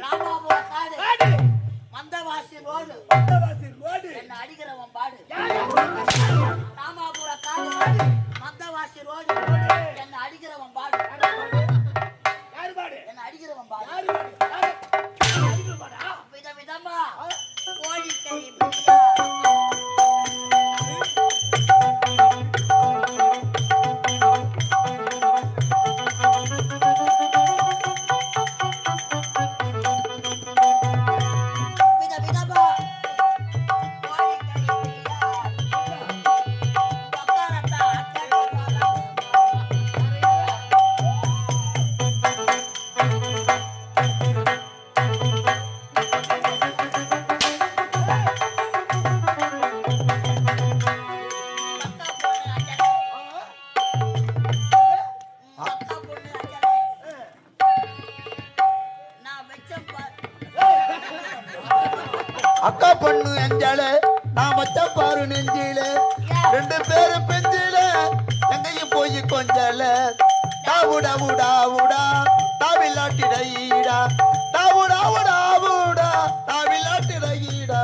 ராமாபுரம் காடு மந்தவாசி ரோடு என்ன அடிக்கிறவன் பாடு. ராமாபுரம் காடு மந்தவாசி ரோடு என்ன அடிக்கிறவன் பாடு. என்ன அடிக்கிறவன் பாடு. விதவிதமா கோழிக்கறி அக்கா பொண்ணு எஞ்சால நான் வச்ச பாரு நெஞ்சில 2 பேரு பெஞ்சில எங்கேயும் போய் கொஞ்சல தாவுடா உடா உடா தாவில்லாட்டிடையீடா தாவுடா உடா உடா தாவில்லாட்டிடையீடா.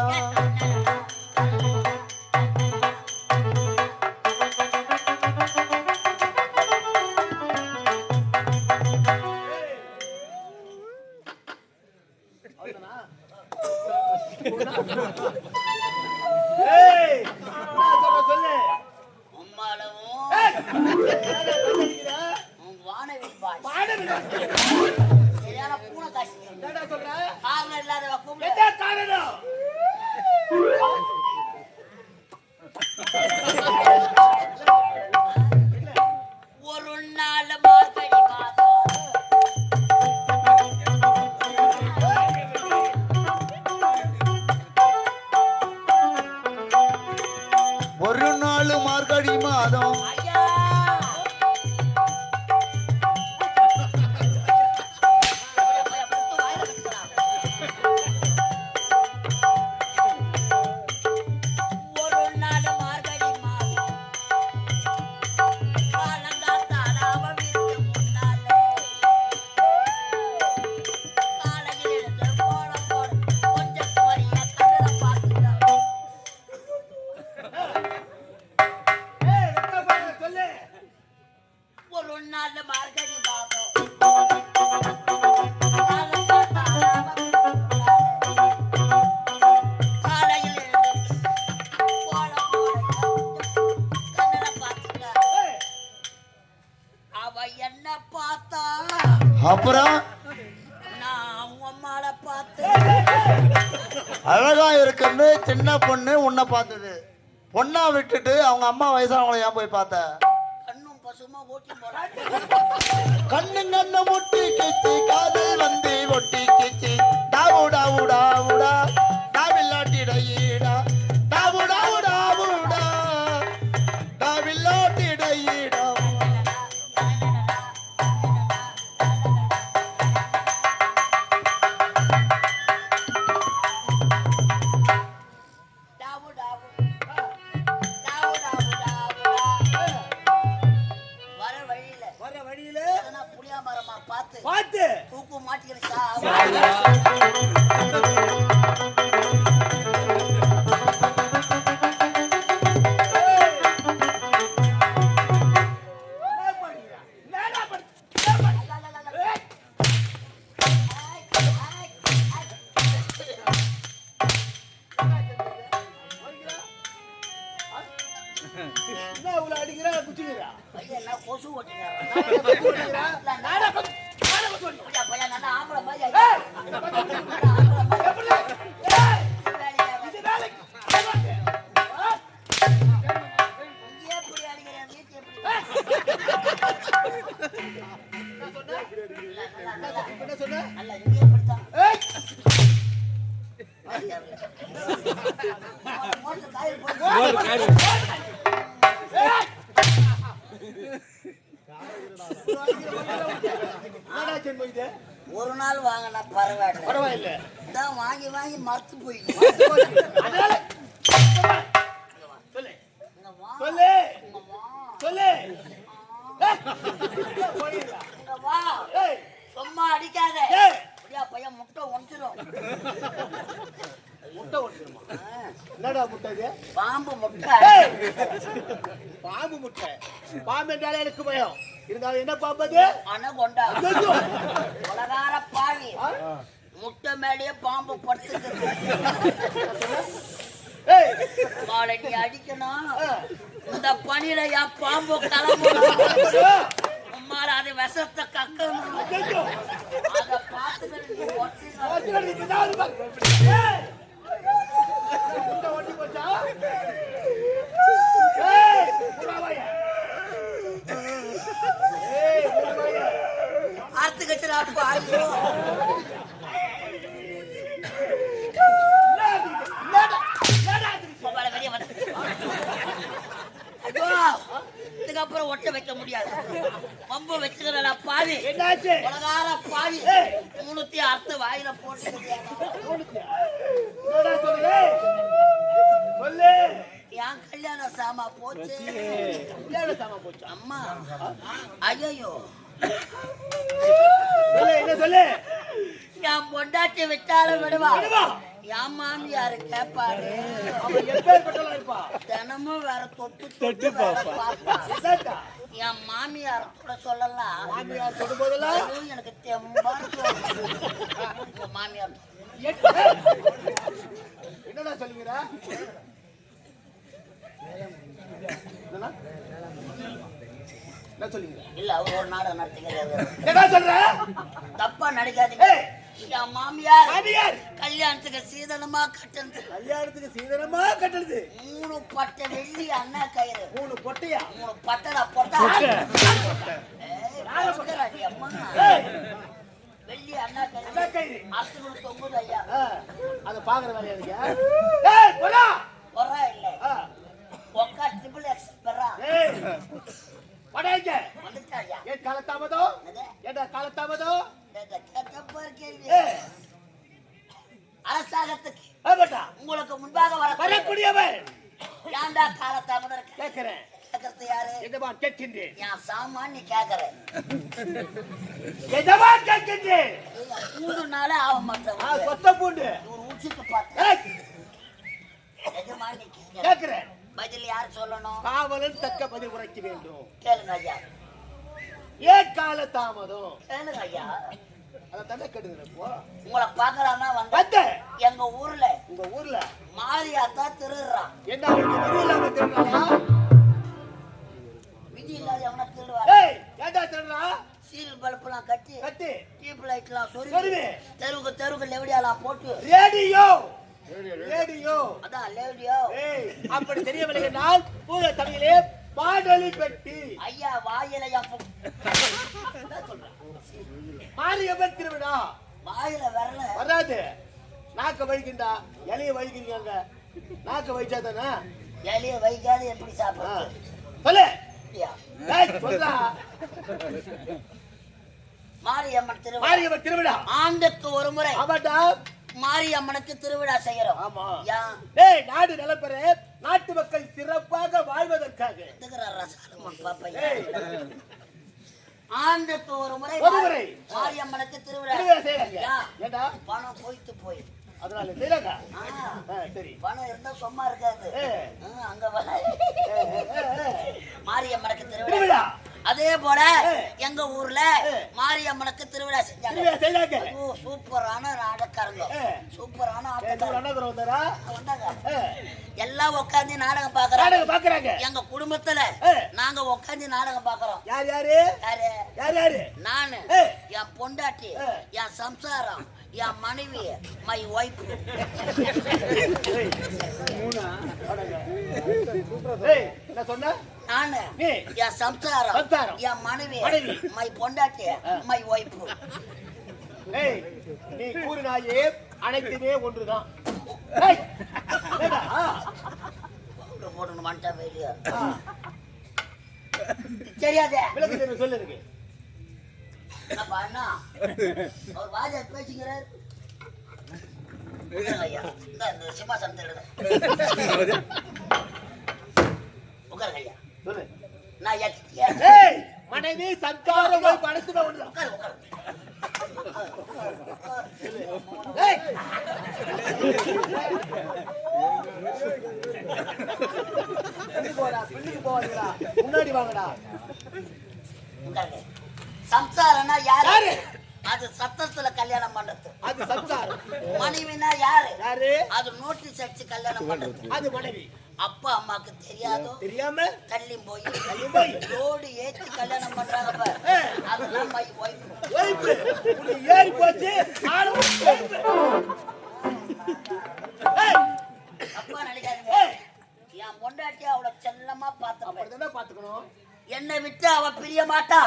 ஒரு நாள் மார்கழி மாதம் ஒரு நாள் மார்கழி மாதம் அப்புறம் அழகா இருக்குன்னு சின்ன பொண்ணு உன்னை பார்த்தது. பொண்ணா விட்டுட்டு அவங்க அம்மா வயசானவங்களை ஏன் போய் பார்த்த? கண்ணு கண்ணு முட்டி கிச்சி காதல் வந்து ஒட்டி கிச்சி டாவுடா உடா உடா டாவில்லாட்டிடையீடா டாவுடா உடா உடா டாவில்லாட்டிடையீடா. பார்த்து தூக்கு மாட்டிக்கிறா அடிக்கிறா குச்சிக்கிறா கொசு ஓட்டுறா ஒரு நாள் வாங்கினா பரவாயில்ல வாங்கி வாங்கி மறுத்து போய் சொல்லு சொல்லு முட்டை இது? பாம்பு முட்டை. பாம்பு முட்டை. பாம்பு என்றாலே எனக்கு பயம். இருந்தாலும் என்ன பாம்பு அது? அனகொண்டா. உலகார பாவி. முட்டை மேலேயே பாம்பு படுத்துக்கிறது. காலை நீ அடிக்கணும். இந்த பணியில என் பாம்பு கிளம்பணும். உம்மால அது விஷத்தை கக்கணும். அதை பார்த்துக்கிட்டு நீ அறுத்து கச்சுடா பாரு. இதுக்கப்புறம் ஒட்ட வைக்க முடியாது. பம்பு வச்சுக்கிறா பாவி. என்னாச்சு? உலகார பாவி. 3 அறுத்து வாயில போட்டு என் கல்யாண சாமா போச்சு. அம்மா ஐயோ என்ன சொல்லு? என் பொண்டாட்டி விட்டாலும் விடுவா. என் மாமியாரு கேப்பாரு. தினமும் வேற தொட்டு தொட்டு பாப்பா. என் மாமியார் கூட சொல்லலாம். மாமியார் தொடும் போதெல்லாம் எனக்கு தெம்பா மாமியார் என்னடா சொல்லுங்கடா? என்ன சொல்லுங்க? இல்ல அவர் ஒரு நாடகம் நடத்துகிறாரு. என்ன சொல்ற? தப்பா நடிக்காதீங்க. என் மாமியார் கல்யாணத்துக்கு சீதனமா கட்டுறது. கல்யாணத்துக்கு சீதனமா கட்டுறது. 3 பட்டை வெள்ளி அண்ணா கயிறு. 3 பொட்டையா? 3 பட்டடா பொட்டா. அம்மா வெள்ளி அண்ணா கயிறு. அசுரு தொங்குது ஐயா. அத பாக்குற வேலையா இருக்கியா? பொறா இல்ல. ஒக்கா ட்ரிபிள் எக்ஸ் பெறா. படைங்க வந்துட்டாயா? ஏன் காலதாமதம்? ஏடா காலதாமதம்? கேள்வி. அரசாங்கத்துக்கு உங்களுக்கு முன்பாக வரக்கூடியவன் ஏன்டா காலதாமதம் கேட்கிறேன். கேட்கறது யாரு? எஜமான் கேட்கின்றேன். என் சாமான் நீ கேட்கற. எஜமான் கேட்கின்றேன். பூண்டு நாளே ஆக மாட்டேன். கொத்த பூண்டு ஒரு ஊச்சிக்கு பார்த்தேன். எஜமான் நீ கேட்கிறேன். பதில் யார் சொல்லணும்? காவலன் தக்க பதில் உரைக்க வேண்டும். கேளுங்க ஐயா. ஏன் காலதாமதம்? கேளுங்க ஐயா. அத தண்ணி கட்டுங்க. உங்களை பார்க்கலாம்னா வந்து எங்க ஊர்ல உங்க ஊர்ல மாரியாத்தா திருடுறான். என்ன அவனுக்கு விதி இல்லாம திருடுறானா? விதி இல்லாத எவனா திருடுவா? ஏய் ஏண்டா திருடுறா? சீரியல் பல்பெல்லாம் கட்டி டியூப் லைட்லாம் சொருகி தெருவுக்கு லெவடியாலாம் போட்டு ரேடியோ அதான் லேடியோ. ஏய் அப்படி தெரியவில்லை நான் பூர தமிழிலே பாடலி பெட்டி. ஐயா வாயில மாரியம்மன் திருவிழா வாயில வரல வராது. நாக்க வைக்கின்றா இலைய வைக்கிறீங்க. நாக்க வைச்சா தானே இலைய வைக்காத எப்படி சாப்பிடுறது? சொல்லு. சொல்றா. மாரியம்மன் திருவிழா ஆண்டுக்கு ஒரு முறை. ஆமாடா மாரியம்மனுக்கு திருவிழா செய்யறோம். ஆமா. ஏய் நாடு நலப்பெற நாட்டு மக்கள் சிறப்பாக வாழ்வதற்காக ஆண்டுக்கு ஒரு முறை மாரியம்மனுக்கு திருவிழா செய்யறாங்க. பணம் போயிட்டு போய் அதனால செய்யறாங்க. சரி பணம் இருந்தா சும்மா இருக்காது. அங்க மாரியம்மனுக்கு திருவிழா. அதே போல எங்க ஊர்ல மாரியம்மனுக்கு திருவிழா செஞ்சாங்க. சூப்பரான நாடகக்காரங்க. சூப்பரான எல்லாம் உட்காந்து நாடகம் பாக்குறாங்க. எங்க குடும்பத்துல நாங்க உட்காந்து நாடகம் பாக்குறோம். யார் யாரு யார் யாரு? நானு, என் பொண்டாட்டி, என் சம்சாரம், என் மனைவி, மை ஒய்ஃப். என்ன சொன்ன? நானு, என் சம்சாரம், என் மனைவி, மை பொண்டாட்டி, மை ஒய்ஃப். நீ கூறினாயே அனைத்துமே ஒன்றுதான். போடணும் மாட்டா வெளியா தெரியாதே. விளக்கு சொல்லு இருக்கு. ஒரு வாஜா பேசுகிறார். சிம்மாசனத்தை உட்காருங்க ஐயா. நான் மனைவி சந்தாரம் படுத்து ஏய் பின்னுக்கு போவாதீங்களா முன்னாடி வாங்கடா. சம்சாரம்னா யாரு? அது சத்தத்துல கல்யாணம் பண்றது. அது சம்சாரம். மனைவினா யாரு? யாரு? அது நோட்டீஸ் அடிச்சு கல்யாணம் பண்றது. அது மனைவி. அப்பா அம்மாக்கு தெரியாதோ தெரியாம தள்ளி போய் ரோடு ஏற்றி கல்யாணம் பண்றாங்க பாரு. அதெல்லாம் மை ஒய்ஃப். ஏறி போச்சு. அப்பா நினைக்காதீங்க. என் பொண்டாட்டி அவளை செல்லமா பாத்துக்கணும். என்னை விட்டு அவ பிரிய மாட்டா.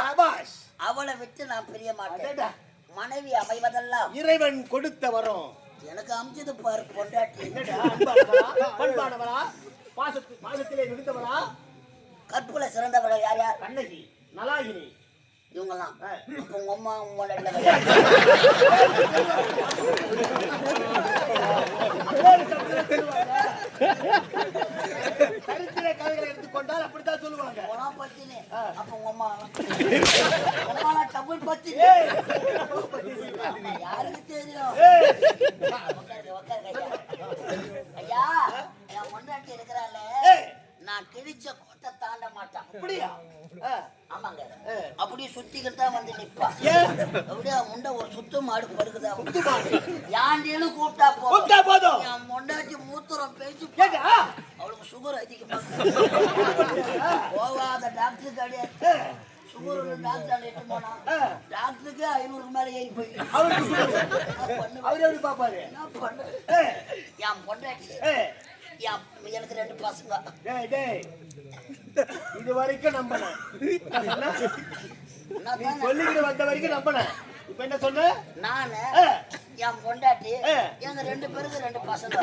அவளை விட்டு நான் பிரிய மாட்டேன். மனைவி அமைவதெல்லாம் இறைவன் கொடுத்த வரும். எனக்கு அமைச்சது பாரு பொண்டாட்டி. பண்பானவரா, பாசத்திலே விழுந்தவரா, கற்புல சிறந்தவர்கள் யார் யார்? கண்ணகி, நலாகினி, இவங்கெல்லாம். இப்ப உங்க அம்மா உங்களோட சரித்திர கதைகளை எடுத்துக்கொண்டால் அப்படித்தான் சொல்லுவாங்க. பத்தினே அப்ப உங்க அம்மா டபுள் பத்தி யாருக்கு தெரியும்? ஐயா என் முன்னாடி இருக்கிறாள். நான் கிழிச்ச கோட்டை தாண்ட மாட்டான். அப்படியா? ஆமாங்க. அப்படியே சுத்திக்கிட்டு தான் வந்து நிப்பா. அப்படியே முண்டை ஒரு சுத்து மாடு படுக்குதா? யாண்டின்னு கூப்பிட்டா போதும். என் முண்டாட்டி மூத்திரம் பேச்சு அவளுக்கு சுகர் அதிகமா. போவாத டாக்டர் கிடையாது. சுகர் டாக்டர் இட்டு போனா டாக்டருக்கு 500 மேல ஏறி போய் அவரு பாப்பாரு. என்ன பண்ணு? என் பொண்டாட்டி எனக்கு 2 பசங்க. இது வரைக்கும் நம்பினேன். சொல்லிக்கிட்டு வந்த வரைக்கும் நம்பினேன். இப்ப என்ன சொன்ன? நானு என் பொண்டாட்டி எங்க 2 பேருக்கு 2 பசங்க.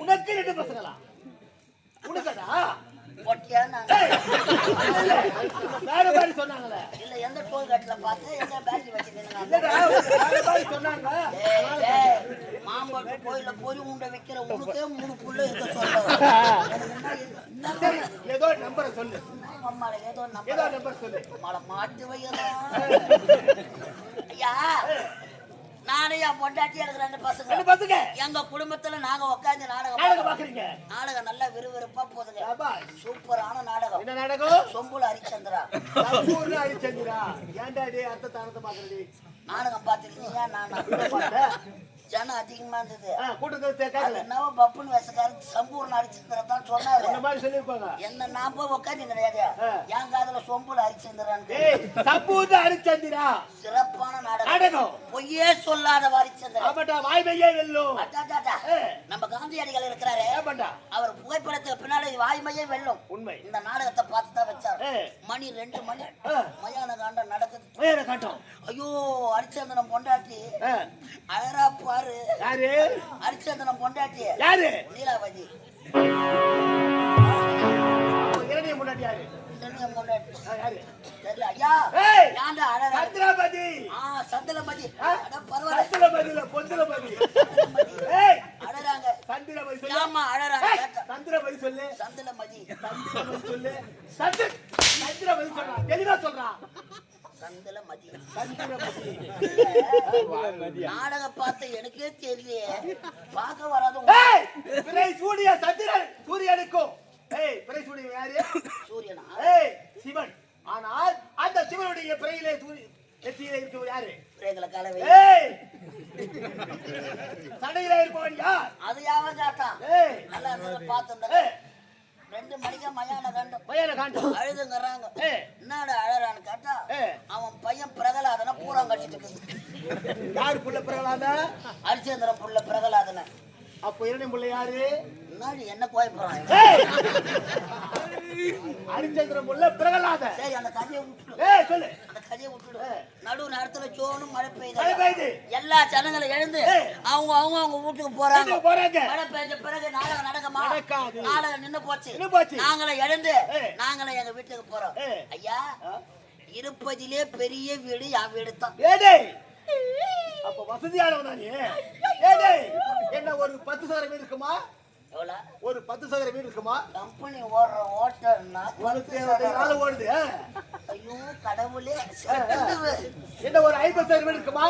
உனக்கு 2 பசங்களா? உனக்கடா? பொட்டியா நாங்க வேற மாதிரி சொன்னாங்களே. இல்ல எந்த டோல் கட்ல பார்த்து எந்த பேட்டரி வச்சிருக்கீங்க? வேற மாதிரி சொன்னாங்க. மாம்பழம் கோயில போய் உண்டை வைக்கிற உனக்கே 3 புள்ள இருக்க சொல்ல. ஏதோ நம்பரை சொல்லு. அம்மால ஏதோ நம்பர் சொல்லு. மலை மாட்டு வையலாம். ஐயா நானே என் பொண்டாட்டி எனக்கு 2 பசங்க. எங்க குடும்பத்துல நாங்க உட்காந்து நாடகம் பாக்குறீங்க. நாடகம் நல்லா விறுவிறுப்பா போதுங்க. சூப்பரான நாடகம். என்ன நாடகம்? சொம்புல ஹரிச்சந்திரா. ஹரிச்சந்திரா ஏன்டா டே அர்த்த தானத்தை பாக்குறது? நாடகம் பாத்துருக்கீங்க? நான் ஜனம் அதிகமா இருந்தது. என்னவோ பப்புன்னு வயசுக்காரு சம்பூர்ண ஹரிச்சந்திரதான் சொன்னாரு. என்ன நான் போய் உட்காந்து கிடையாது. என் காதுல சொம்புல ஹரிச்சந்திரான். ஹரிச்சந்திரா சிறப்பான நாடகம். பொய்யே சொல்லாத ஹரிச்சந்திரா. வாய்மையே வெல்லும். நம்ம காந்தியடிகள் இருக்கிறாரு. அவர் புகைப்படத்துக்கு பின்னாடி வாய்மையே வெல்லும். உண்மை. இந்த நாடகத்தை பார்த்து தான் வச்சாரு. மணி 2 மணி மயான காண்டம் நடக்குது. ஐயோ ஹரிச்சந்திரன் பொண்டாட்டி அழகா பாரு. யாரு? ஹரிச்சந்திரன் பொண்டாட்டி யாரு? நீலாவதி. இரணிய பொண்டாட்டி யாரு? இரணிய பொண்டாட்டி யாரு? தெரியல. ஐயா யாண்டா அழகா? சந்திரபதி. சந்திரபதி. அட பரவாயில்ல. சந்திரபதி இல்ல பொந்திரபதி. அழறாங்க. சந்திரபதி சொல்லு. ஆமா அழறாங்க. சந்திரபதி சொல்லு. சந்திரபதி. சந்திரபதி சொல்லு. சந்திரபதி சொல்றா. தெளிவா சொல்றா. சந்திரமதி. நாடகம் பார்த்த எனக்கே தெரியலையே. பார்க்க வராது. சூரியனுக்கும் யாரு? சூரியனா? சிவன். ஆனால் அந்த சிவனுடைய பிறையிலே நெற்றியிலே இருக்கிறவர் யாரு? பிரேகல கலவை. சடையிலே இருப்பவன் யார்? அது யாவன் காட்டான். நல்லா பார்த்து 2 மணிக்கு மயான காண்டம் அழுதுங்கிறாங்க. என்னடா அழறான்னு கேட்டா அவன் பையன் பிரகலாதன பூரா கட்டிட்டு இருக்கு. யாரு புள்ள பிரகலாத? ஹரிச்சந்திரன் புள்ள பிரகலாதன. அப்ப இரண்டு புள்ள யாரு? என்ன கோயப்படுறான்? ஹரிச்சந்திரன் புள்ள பிரகலாத. சரி அந்த கதையை விட்டுடு. சொல்லு. அந்த கதையை விட்டுடு. நடு நேரத்துல சோனும் மழை பெய்யுது. எல்லா ஜனங்களும் எழுந்து அவங்க வீட்டுக்கு போறாங்க. மழை பெய்ஞ்ச பிறகு நாடகம் நடக்குமா? நாடகம் நின்னு போச்சு. நாங்களும் எழுந்து நாங்களும் எங்க வீட்டுக்கு போறோம். ஐயா இருப்பதிலே பெரிய வீடு என் வீடு தான். அப்ப வசதியானவனா நீ? என்ன ஒரு 10 சதுர வீடு இருக்குமா? ஒரு 10 சதுர வீடு இருக்குமா? கம்பெனி ஓடுற ஓட்டர்னா ஓடுது. ஐயோ கடவுளே. என்ன ஒரு 50,000 வீடு இருக்குமா?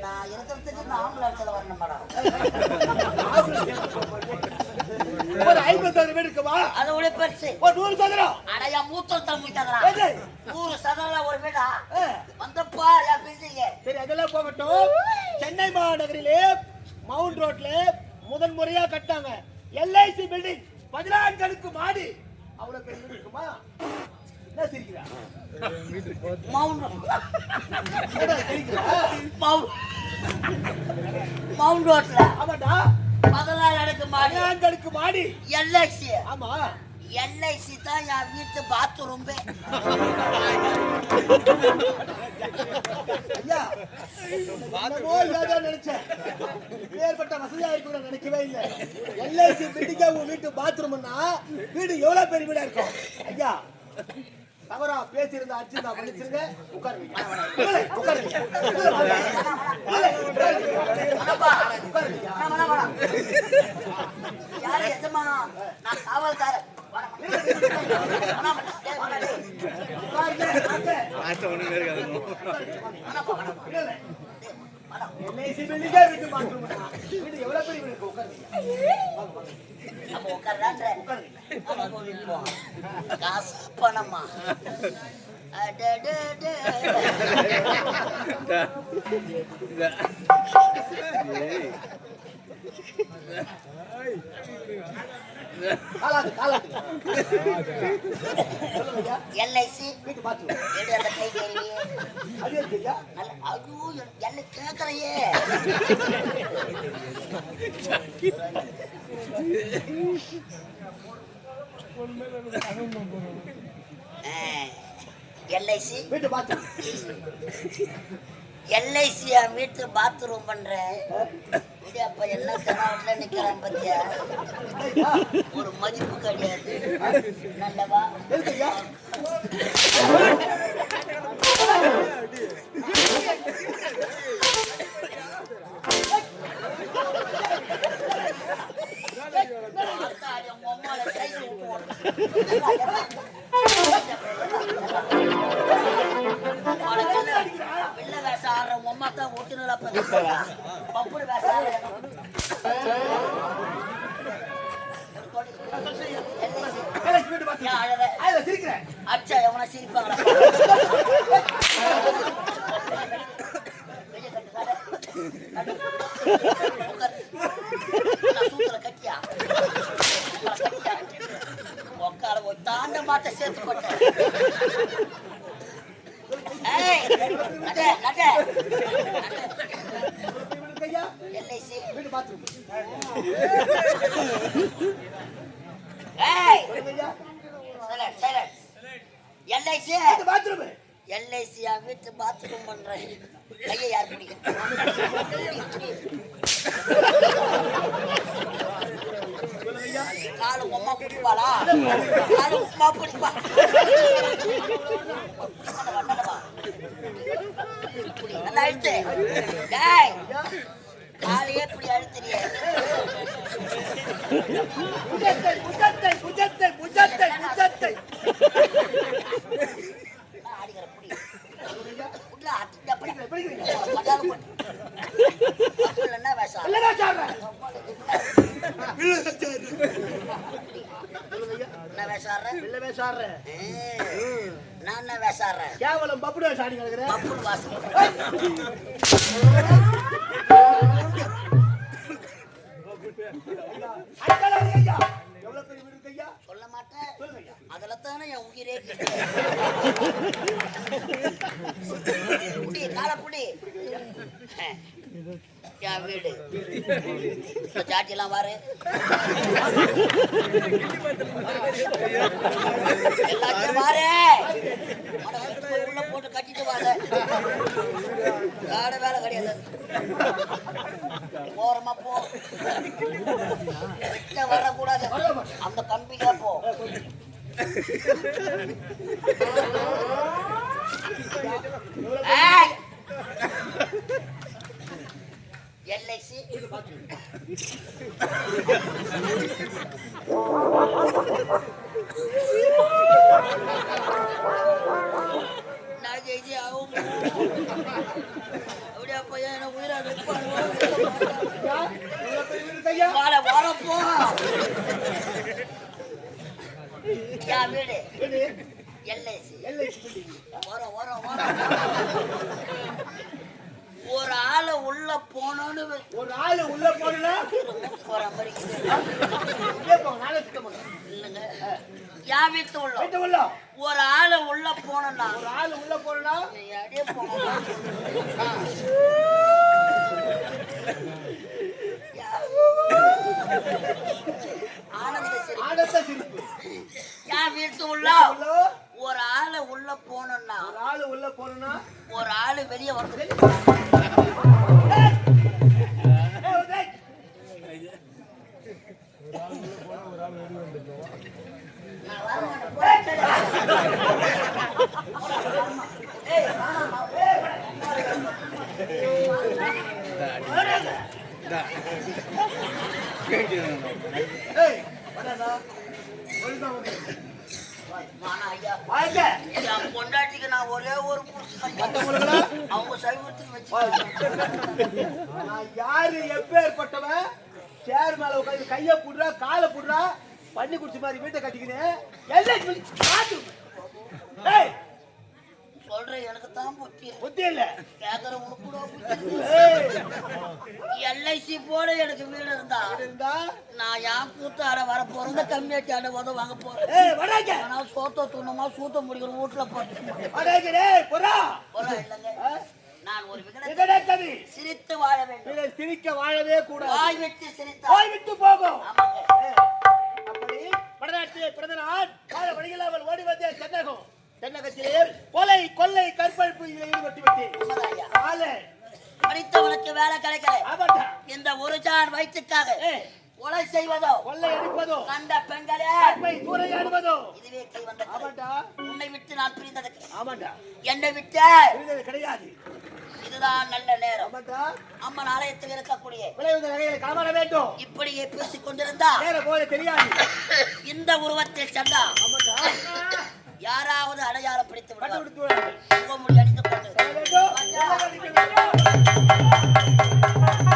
நான் இருக்கிறதுக்கு நான் ஆம்புலன்ஸ்ல வரணும் மேடம். ஒரு 50,000 வீடு இருக்குமா? அது உள்ள பெருசு. ஒரு 100 சதுரம். அடையா மூத்தல் முடிக்காதடா. 100 சதுரம் ஒரு வீடா? வந்தப்பா யா பில்டிங். சரி அதெல்லாம் போகட்டும். சென்னை மாநகரிலே மவுண்ட் ரோட்ல முதல் முறையா கட்டாங்க LIC பில்டிங் 14 அடுக்கு மாடி. அவ்வளவு பெரிய வீடு இருக்குமா? என்ன சிரிக்கிறா? மவுண்ட் என்ன சிரிக்கிறா? மவுண்ட் ரோட்ல ஆமாடா 14 அடுக்கு மாடி. 14 அடுக்கு மாடி LIC. ஆமா LIC தான் என் வீட்டு பாத்ரூம். ஐயா என்னமோ ஏதோ நினைச்சேன். ஏற்பட்ட வசதியா இருக்குன்னு நினைக்கவே இல்லை. LIC பில்டிங்கா உங்க வீட்டு பாத்ரூம்னா வீடு எவ்வளவு பெரிய வீடா இருக்கும்? ஐயா தவறா பேசியிருந்தா அடிச்சிருந்தா மன்னிச்சிருங்க. உட்காருங்க. உட்காருங்க. யாரு எஜமா? நான் காவல்காரன். LIC பில்டிங்கா வீட்டு பாத்ரூம் வீடு எவ்வளவு பெரிய வீடு இருக்கு? உட்காருங்க. நம்ம உட்கார்றான்ற காசு பணமா? LIC வீட்டு பாத்ரூம் கை கழுவி அது இருக்குயா? ஐயோ என்ன கேட்கறையே. LIC வீட்டு பாத்ரூம் LIC வீட்டு பாத்ரூம் பண்றேன். அப்ப என்ன கனவுல நிக்கிறான் பத்தியா? ஒரு மதிப்பு கிடையாது. நல்லவா இருக்குயா? வெள்ள வேஷம் ஆடுற உம்மா தான் ஒட்டுநலா பப்புடு வேஷம் அச்சா எவனா சிரிப்பாங்களா? சூத்திர கட்டியா உக்கார தாண்ட மாட்ட சேர்த்து போட்டேன். LIC வீட்டு பாத்ரூம் LIC பாத்ரூம் LIC வீட்டு பாத்ரூம் பண்றேன். கையை யார் பிடிக்க? காலு உம்மா பிடிப்பாளா? காலு உம்மா பிடிப்பா. நல்லா அழுத்து. காலையே இப்படி அழுத்துறிய. அடிக்கிற புடி என்ன வேஷம்? என்ன வேஷாடுறேன்? நான் என்ன வேஷாடுறேன்? கேவலம் பப்புடு வேஷம் ஆடி கிடக்குறேன். பப்புடு வாசம் எவ்வளவு பெரிய வீடு ஐயா? சொல்ல மாட்டேன். அதுல தானே என் உயிரே புடி கால புடி. என் வீடு ஜாட்டிலாம் வாரு எல்லாத்தையும் வாரு உள்ள போட்டு கட்டிட்டு வாங்க. காட வேலை கிடையாது. ஓரமா போ. கிட்ட வரக்கூடாது. அந்த கம்பிக்கே போ. LIC நான் என் வீடு வீடு எல்ஐசி எல்ஐசி பில்டிங். வரோம் ஒரு ஆளை உள்ள போனோன்னு ஒரு ஆளு உள்ள போனா வர மாதிரி உள்ளே போ, நானே சுத்தம் பண்ணுவேன். இல்லைங்க என் வீட்டு உள்ள வீட்டு உள்ள ஒரு ஆளை உள்ள போனோம்னா ஒரு ஆளு உள்ள போனா அப்படியே போகணும். ஆனந்த சிரிப்பு. என் வீட்டு உள்ள உள்ள ஒரு ஆளை உள்ள போனோம்னா ஒரு ஆளு உள்ள போனா ஒரு ஆளு வெளியே வருது. பொண்டாட்டிக்கு நான் ஒரே ஒரு அவங்க சைவத்துக்கு வச்சு யாரு எப்பேற்பட்டவன் சேர் மேல உட்காந்து கைய புடுறா காலை புடுறா பண்ணி குடிச்ச மாதிரி வீட்டை கட்டிக்கினேன் சொல்றேன் எனக்கு தான் புத்தி புத்தி இல்ல கேக்குற உனக்கு எல்ஐசி போல எனக்கு வீடு இருந்தா நான் என் கூத்தாட வர போறேன் கம்மியாட்டி ஆட உதவ வாங்க போறேன். ஆனா சோத்த தூணமா சூத்த முடிக்கிற வீட்டுல இல்லைங்க. நான் ஒரு விகடத்தை சிரித்து வாழ வேண்டும். சிரிக்க வாழவே கூட வாய் விட்டு சிரித்தா வாய் விட்டு போகும். ஆமாங்க. அப்படி வடநாட்டிலே பிறந்த நான் கால வழியில்லாமல் ஓடி வந்தே தென்னகத்திலே கொலை கொள்ளை கற்பழிப்பு ஈடுபட்டு படித்தவனுக்கு வேலை கிடைக்கல. இந்த ஒரு ஜான் வயிற்றுக்காக கொலை செய்வதோ கொள்ளை அடிப்பதோ கண்ட பெண்களே சூறையாடுவதோ இதுவே கை வந்த உன்னை விட்டு நான் பிரிந்ததுக்கு என்னை விட்டு பிரிந்தது கிடையாது. இதுதான் நல்ல நேரம். அம்மன் ஆலயத்தில் இருக்கக்கூடிய காண வேண்டும். இப்படியே பேசிக் கொண்டிருந்தா தெரியாது. இந்த உருவத்தில் சென்றா யாராவது அடையாளம் பிடித்து விடுவார். அணிந்து கொண்டு